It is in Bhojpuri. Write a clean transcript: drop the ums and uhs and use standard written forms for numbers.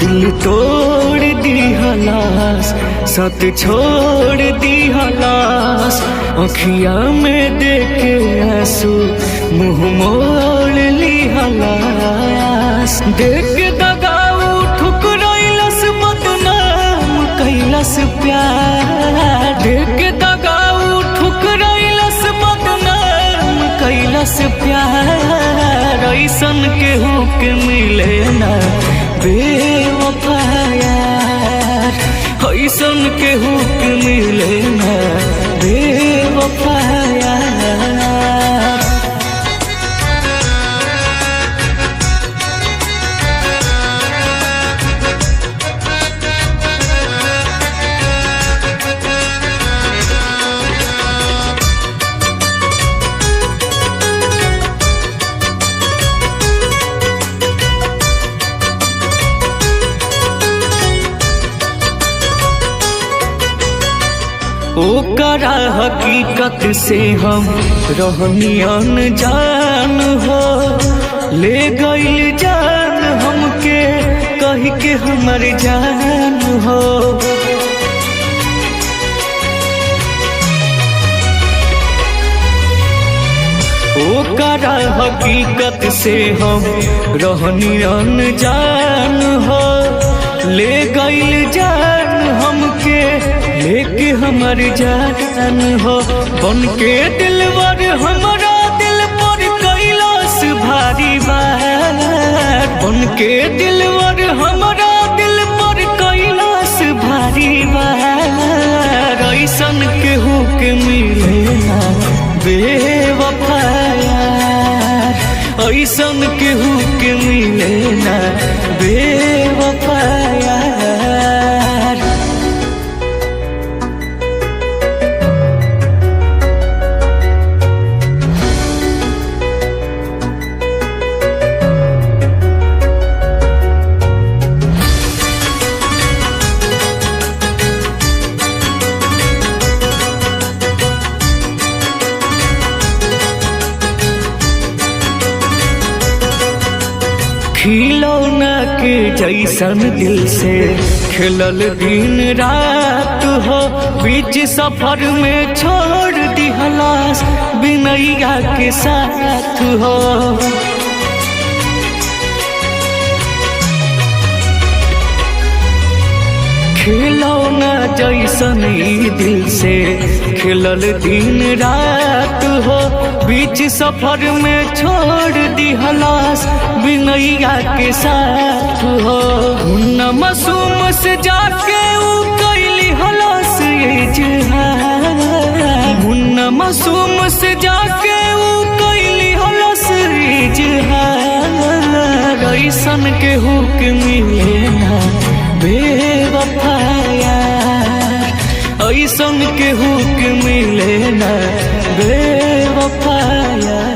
दिल तोड़ दी हलास, साथ छोड़ दी हलास। अखिया में देखे आंसू मुँह मोड़ ली हलास। देख दगाऊ ठुकराइलस बदनाम कैलस प्यार। देख दगाऊ ठुकराइलस बदनाम कैलस प्यार। ऐसन केहू के मिले ना बेवफा यार। ऐसन केहू के मिले ना बेवफा यार। ओकरा हकीकत से हम रहनी अनजान हो। ले गइल जान हमके कह के हमर जान हो। ओकरा हकीकत से हम रहनी अनजान हो। ले गइल जान हमके लेके हमर जान हो। बन के दिलवर हमारा दिल पर कैलाश भारी बार। बन के दिलवर हमारा दिल पर कैलाश भारी बार। ऐसन केहू के मिले ना बेवफा यार। ऐसन केहू के मिले ना बेवफा यार। खिलौना के जैसन दिल से खेलल दिन रात हो। बीच सफर में छोड़ दी हलास बिनैया के साथ हो। खिलौना जैसन ई दिल से खेलल दिन रात हो। बीच सफर में छोड़ दी हलास बिनैया के साथ हो। मुन्ना मासूम से जाके ऊ कैली हलास इजहार। मुन्ना मासूम से जाके ऊ कैली हलास इजहार। ऐसन केहू के मिले ना बेवफा यार। ऐसन केहू के मिले ना बेवफा यार।